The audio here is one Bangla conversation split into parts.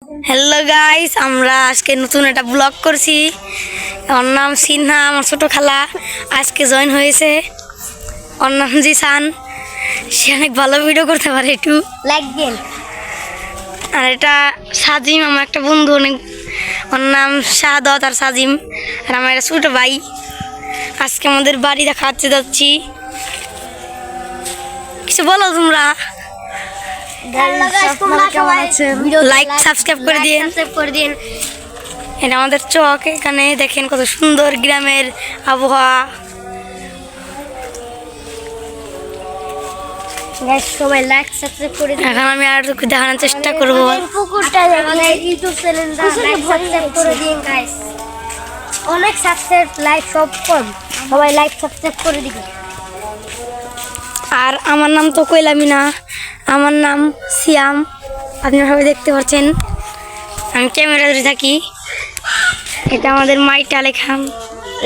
হ্যালো গাইস, আমরা আজকে নতুন একটা ব্লগ করছি। ওর নাম সিনহা, আমার ছোট খালা আজকে জয়েন হয়েছে। ওর নাম জিসান, সে অনেক ভালো ভিডিও করতে পারে, একটু লাইক দিন। আর এটা সাজিম, আমার একটা বন্ধু, অনেক ওর নাম শাহাদত আর সাজিম, আর আমার একটা ছোট ভাই। আজকে আমাদের বাড়ি দেখাতে যাচ্ছি, কিছু বলো তোমরা। লাইক সাবস্ক্রাইব করে দিন। এটা আমাদের চক, এখানে দেখেন কত সুন্দর গ্রামের আবহাওয়া। সবাই লাইক সাবস্ক্রাইব করে দিন। এখন আমি আর দেখানোর চেষ্টা করবো। পুকুরটা ইউটিউব চ্যানেলটা সাবস্ক্রাইব করে দিন গাইস। অনেক সাবস্ক্রাইব লাইক সব কম, সবাই লাইক সাবস্ক্রাইব করে দিবেন। আর আমার নাম তো কইলামই না, আমার নাম সিয়াম, আপনারা সবাই দেখতে পাচ্ছেন। আমি ক্যামেরা ধরে থাকি। এটা আমাদের মাইটা লেখাম,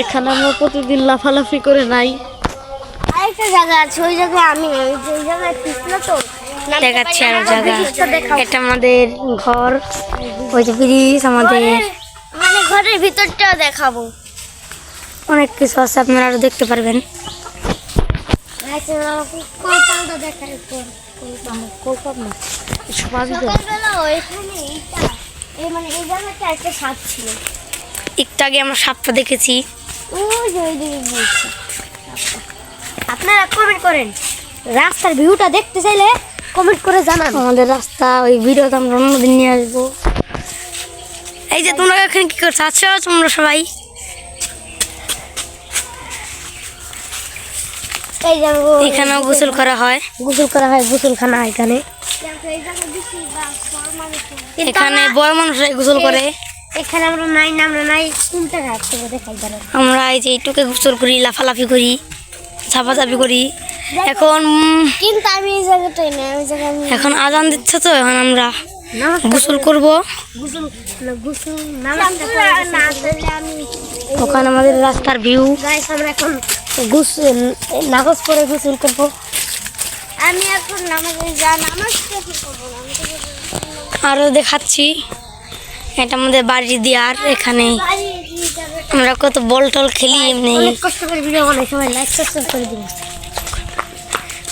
এখানে আমরা প্রতিদিন লাফালাফি করে নাই। আরেকটা জায়গা আছে, ওই জায়গায় আমি ওই জায়গায় পিছলে তো দেখাচ্ছি আরো জায়গা। এটা আমাদের ঘর, ওই যে ব্রিজ আমাদের, মানে ঘরের ভিতরটা দেখাবো। অনেক কিছু আছে, আপনারা আরো দেখতে পারবেন। সকালবেলা ওইখানে মানে এই জায়গাটা একটা সাপ ছিল। একটু আগে আমরা সাপটা দেখেছি। ওই যে ওইদিকে গিয়েছে। আপনারা কমেন্ট করেন, রাস্তার ভিউটা দেখতে চাইলে কমেন্ট করে জানান। আমাদের রাস্তা, ওই ভিডিওটা আমরা অন্যদিন নিয়ে আসবো। এই যে তোমরা এখানে কি করছো, আছো তোমরা সবাই? এই যে এখানেও গোসল করা হয়, গোসলখানা এখানে। এখানে বড় মানুষরাই গোসল করে। এখানে আমরা নাই কোনটা ঘাট থেকে দেখাই পারে। আমরা এই যে এইটুকে গোসল করি, লাফালাফি করি, ঝাপাঝাপি করি। এখন কিন্তু আমি এই জায়গাটাই না, ওই জায়গায় আমি এখন আজান দিচ্ছে, তো এখন আমরা গোসল করব। ওখানে আমাদের রাস্তার ভিউ। আমরা এখন নামাজ পড়ে গোসল করব। আমি এখন নামাজ করবো না, আরও দেখাচ্ছি, এটা আমাদের বাড়ির দিয়ার। এখানে আমরা কত বল টল খেলি এমনি। অনেক কষ্ট করে ভিডিও বানাই, সবাই লাইক সাবস্ক্রাইব করে দিন।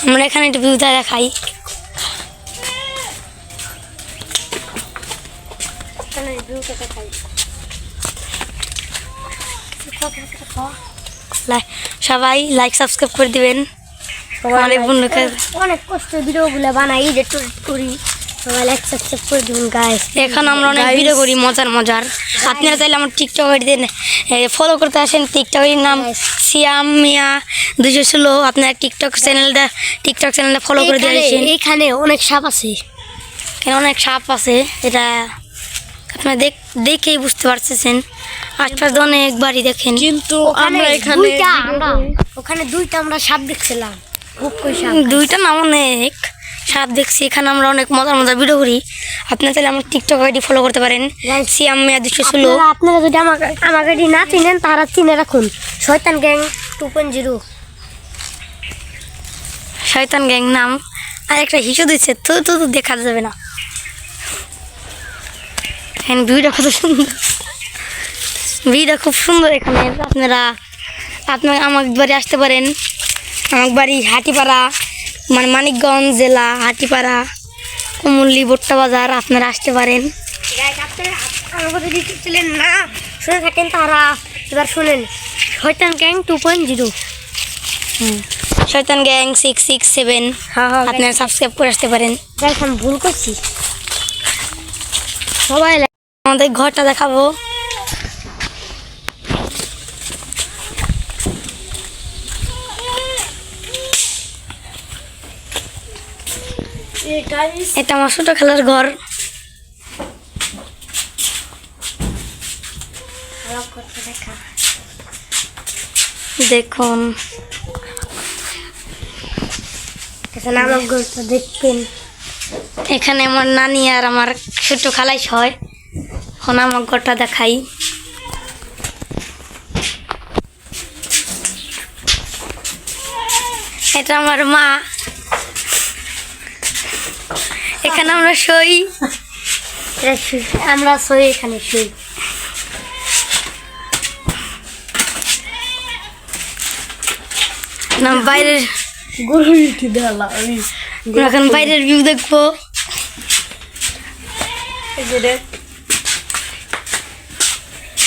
আমরা এখানে একটু ভিউটা দেখাই। সবাই লাইক সাবস্ক্রাইব করে দিবেন। অনেক বন্ধুকে অনেক কষ্ট ভিডিওগুলো বানাই, এডিট করি, সবাই লাইক সাবস্ক্রাইব করে দিবেন গাইস। এখন আমরা অনেক ভিডিও করি মজার। আপনারা চাইলে আমার টিকটক আইডি ফলো করতে আসেন। টিকটক আইডির নাম সিয়াম মিয়া 216। আপনারা টিকটক চ্যানেলটা ফলো করে দিয়ে আসেন। এখানে অনেক সাপ আছে, কেন অনেক সাপ আছে, এটা আপনারা দেখেই বুঝতে পারতেছেন। আশপাশ অনেক বাড়ি দেখেন, কিন্তু আমরা ওখানে দুইটা আমরা সাপ দেখছিলাম। দুইটা না, অনেক সাপ দেখছি। এখানে আমরা অনেক মজার ভিডিও করি। আপনারা চাইলে আমার টিকটক আইডি ফলো করতে পারেন, সিয়াম মিয়া 216। আপনারা যদি আমার আইডি না চিনেন, তারা চিনে রাখুন, শয়তান গ্যাং 2.0। শয়তান গ্যাং নাম। আর একটা হিসু দিচ্ছে, তো দেখা যাবে না। এখানে ভিউটা কত সুন্দর, ভিউটা খুব সুন্দর। এখানে আপনারা আমার বাড়ি আসতে পারেন। আমার বাড়ি হাটিপাড়া, মানে মানিকগঞ্জ জেলা, হাটিপাড়া, কুমুল্লি, ভুট্টা বাজার। আপনারা আসতে পারেন। আমাদের ইউটিউব চ্যানেল না শুনে থাকেন, তারা এবার শুনেন, শয়তান গ্যাং 2.0। শয়তান গ্যাং 667। আপনারা সাবস্ক্রাইব করে আসতে পারেন। আমি ভুল করছি, সবাই আমাদের ঘরটা দেখাবো। এটা আমার ছোট খেলার ঘর। দেখুন, আমার ঘরটা দেখবেন। এখানে আমার নানি আর আমার ছোট খালাই হয়। এখন আমার ঘরটা দেখাই। এটা আমার মা। এখানে আমরা শুই। আমরা সই এখানে শুই। না বাইরের গরু উঠে দেওয়া আমি এখন বাইরের ভিউ দেখবো।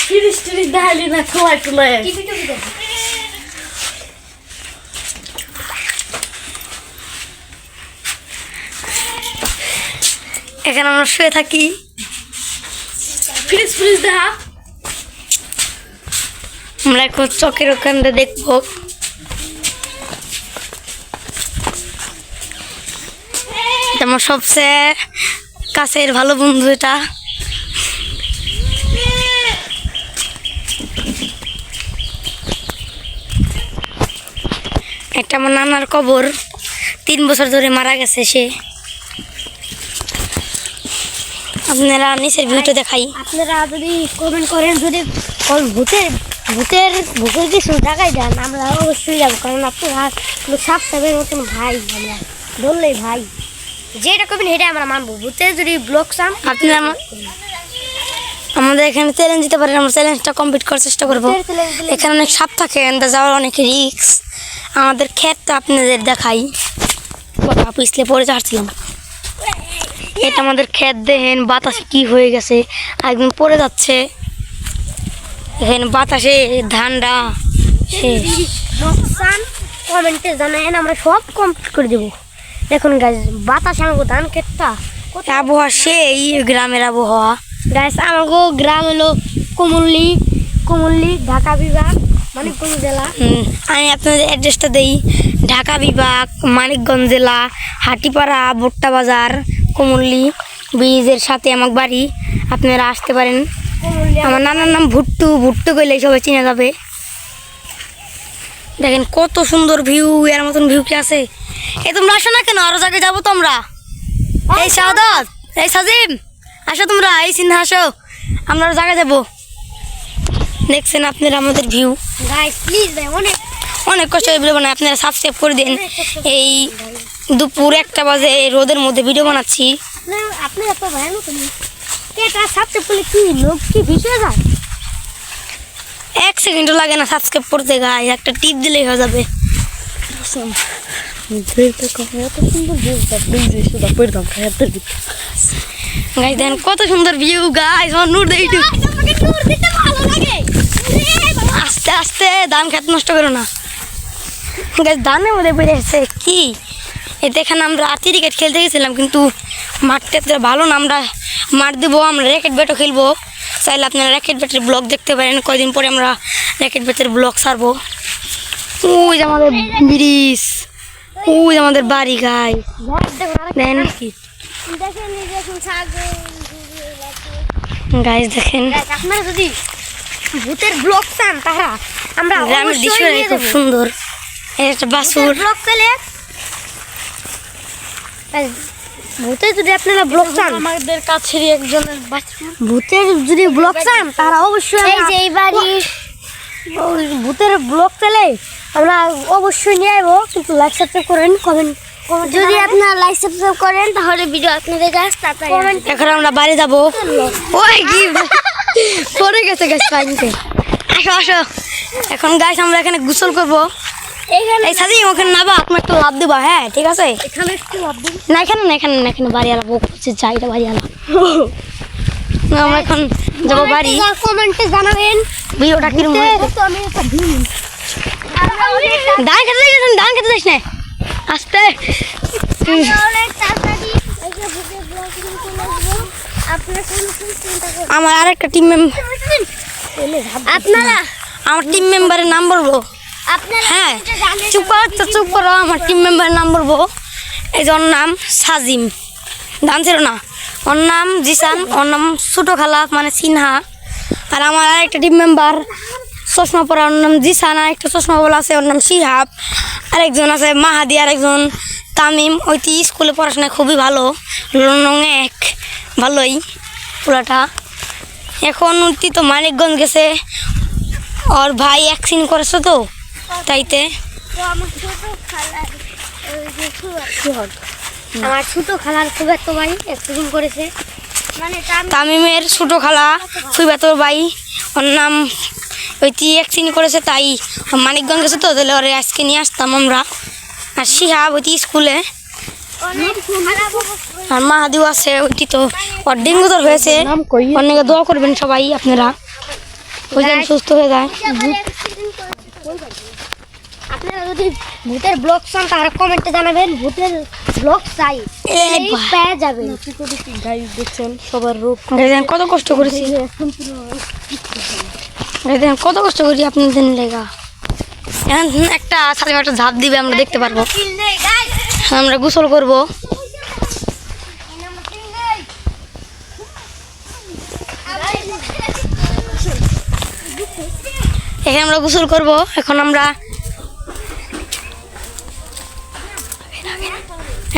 তিরিশ দেখালি না খোলাই টোলাই টিভি টিভি দেখো। এখানে আমরা শুয়ে থাকি। ফ্রিজ দেখা আমরা এখন চকের ওখানটা দেখবো। এটা আমার সবচেয়ে কাছের ভালো বন্ধু। এটা একটা আমার নানার কবর, 3 বছর ধরে মারা গেছে সে। আপনারা নিচের ভিউটা দেখাই। আপনারা যদি কমেন্ট করেন, যদি ভূতের ভূতের ভূতের কিছু দেখাই দেন, আমরা অবশ্যই যাবো। কারণ আপনারা সাপ সাপের মতন ভাই, আমরা বললেই ভাই যেটা করবেন সেটা আমরা মানবো। ভূতের যদি ব্লগ চান আপনারা আমাদের এখানে চ্যালেঞ্জ দিতে পারেন, আমরা চ্যালেঞ্জটা কমপ্লিট করার চেষ্টা করবো। এখানে অনেক সাপ থাকে, এখানে যাওয়ার অনেক রিস্ক। আমাদের ক্ষেতটা আপনাদের দেখাই, পিছলে পড়ে যাচ্ছিলাম। এটা আমাদের ক্ষেত, দেখেন বাতাসে কি হয়ে গেছে, একদম পড়ে যাচ্ছে। এখানে বাতাসে ধানটা শেষ। চান কমেন্টে জানায়েন, আমরা সব কমপ্লিট করে দেবো। দেখুন গাছ বাতাস আমাকে ধান ক্ষেতটা আবহাওয়া সেই গ্রামের আবহাওয়া। গাছ আমাকে গ্রাম হলো কুমুল্লি ঢাকা বিভাগ, মানিকগঞ্জ জেলা। আমি আপনাদের অ্যাড্রেসটা দিই। ঢাকা বিভাগ, মানিকগঞ্জ জেলা, হাটিপাড়া, ভুট্টা বাজার, কুমুল্লি ব্রিজের সাথে আমার বাড়ি। আপনারা আসতে পারেন। আমার নানার নাম ভুট্টু। ভুট্টু কইলে সবাই চিনে যাবে। দেখেন কত সুন্দর ভিউ, এর মতন ভিউ কি আছে? এ তোমরা আসো না কেন? আরো জায়গায় যাবো তো আমরা। এই শাহাদাত, এই সাজিম, আসো তোমরা, এই সিনহা আসো, আমরা আরো জায়গায় যাবো। দেখছেন আপনারা আমাদের ভিউ। গাইস প্লিজ ভাই, অনেক কষ্ট করে ভিডিও বানাই, আপনারা সাবস্ক্রাইব করে দিন। এই দুপুর 1টা বাজে রোদের মধ্যে ভিডিও বানাচ্ছি। আপনারা তো ভাই নতুন এটা সাবস্ক্রাইব করলে কি লোক কি ভিডিও যায়? 1 সেকেন্ডও লাগে না সাবস্ক্রাইব করতে, গায়ে একটা টিপ দিলেই হয়ে যাবে। গাইস দেখেন কত সুন্দর ভিউ। গাইস আমার নূর দেই একটু। আস্তে আস্তে ধান খেত নষ্ট করো না। গাইস ধানের মধ্যে বেড়ে এসেছে কি? এতে এখানে আমরা ক্রিকেট খেলতে গেছিলাম, কিন্তু মাঠটা এত ভালো না। আমরা মাঠ দেবো, আমরা র্যাকেট ব্যাটও খেলবো। চাইলে আপনারা র্যাকেট ব্যাটের ব্লগ দেখতে পারেন। কয়দিন পরে আমরা র্যাকেট ব্যাটের ব্লগ ছাড়বো। ওই যে আমাদের ব্রিজ, ওই যে আমাদের বাড়ি। গাই দেখেন কি গাইস, দেখেন আপনারা যদি ভূতের ব্লগ চান, তারা আমরা গ্রামের দৃশ্যটাই খুব সুন্দর। এই একটা বাছুর। ব্লগ পেলে ভূতের যদি আপনারা ব্লগ চান, আমাদের কাছেরই একজনের বাথরুম। ভূতের যদি ব্লগ চান, তারা অবশ্যই এই যে এই বাড়ি ভূতের ব্লগ পেলে আমরা অবশ্যই নিয়ে আসবো। কিন্তু লাইক সাবস্ক্রাইব করেন, কমেন্ট যদি আপনারা লাইক সাবস্ক্রাইব করেন, তাহলে ভিডিও আপনাদের কাছে তাড়াতাড়ি কমেন্ট। এখন আমরা বাড়ি যাবো। ওই কি পড়ে গেছে গাছ পানিতে। আসো আসো, এখন গাছ আমরা এখানে গোসল করবো। এইখানে এই সাজি ওখানে নাবা, আপনার একটু লাভ দিবা। হ্যাঁ ঠিক আছে। এখানে একটু লাভ দিন। না এখানে না, এখানে না, এখানে বাড়ি আলা বকছে, যাইটা বাড়ি আলা। আমরা এখন যাবো বাড়ি। কমেন্টে জানাবেন ভিডিওটা কিরম হয়েছে। তো আমি একটা দিন ধান খেতে যাইস, ধান খেতে যাইস না, আস্তে। অনেক তাড়াতাড়ি এই যে ভূতের ব্লগ শুরু করে আসবো। আপনারা কোনো চিন্তা করবেন আমার আরেকটা টিম মেম্বার, আপনারা আমার টিম মেম্বারের নাম বলবো। আপনারা হ্যাঁ জানেন চুপ করো তো, চুপ করো। আমার টিম মেম্বারের নাম বলবো। এই যে ওর নাম সাজিম, ধান ছিল না। ওর নাম জিসান, ওর নাম ছোটো খালা মানে সিনহা। আর আমার আরেকটা টিম মেম্বার চশমা পরা, ওর নাম জিসান। আর একটা চশমা বলা আছে, ওর নাম শিহাব। আরেকজন আছে মাহাদি, আরেকজন তামিম। ওইটি স্কুলে পড়াশোনায় খুবই ভালো, লং এক, ভালোই পুরাটা। এখন উঠতি তো মানিকগঞ্জ গেছে, ওর ভাই অ্যাক্সিডেন্ট করেছে তো তাইতে। তো আমার ছোট খালার ওই যে আমার ছোট খালার খুব একটা ভাই অ্যাক্সিডেন্ট করেছে। তামিমের ছোট খালা ফুইবাতর ভাই, ওর নাম ওই অ্যাক্সিডেন্ট করেছে, তাই মানিকগঞ্জ গেছে তো, তাহলে ওরে আজকে নিয়ে আসতাম আমরা। আর শিহাব ওইটি স্কুলে, আর মাহাদিও আছে ওইটি, তো ওর ডেঙ্গু জ্বর হয়েছে, অনেকে দোয়া করবেন সবাই আপনারা, ওই যেন সুস্থ হয়ে যায়। আপনারা যদি ভূতের ব্লগ চান তারা কমেন্টে জানাবেন, ভূতের ব্লগ চাই পেয়ে যাবেন। গাইস দেখছেন সবার রূপ। দেখেন কত কষ্ট করেছি, দেখেন কত কষ্ট করি আপনাদের লেগা। এখন একটা সাথে একটা ঝাঁপ দিবে, আমরা দেখতে পারবো, আমরা গোসল করব। এখানে আমরা গোসল করব। এখন আমরা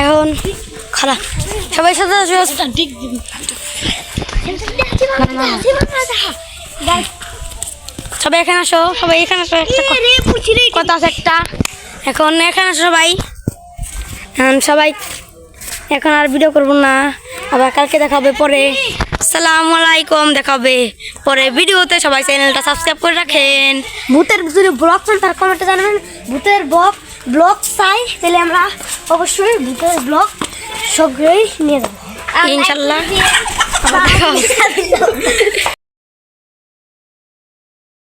এখন খারাপ সবাই সাথে সবাই এখানে আসো, সবাই এখানে আসো, একটা কথা আছে একটা। এখন এখানে আসো সবাই, এখন সবাই এখন আর ভিডিও করবো না, আবার কালকে দেখাবে পরে। আসসালামু আলাইকুম, দেখাবে পরে ভিডিওতে। সবাই চ্যানেলটা সাবস্ক্রাইব করে রাখেন। ভূতের যদি ব্লগ চান তারা কমেন্টে জানাবেন, ভূতের ব্লগ চাই তাহলে আমরা অবশ্যই ভূতের ব্লগ সবগুলোই নিয়ে যাবো ইনশাল্লাহ। আবার দেখা হবে।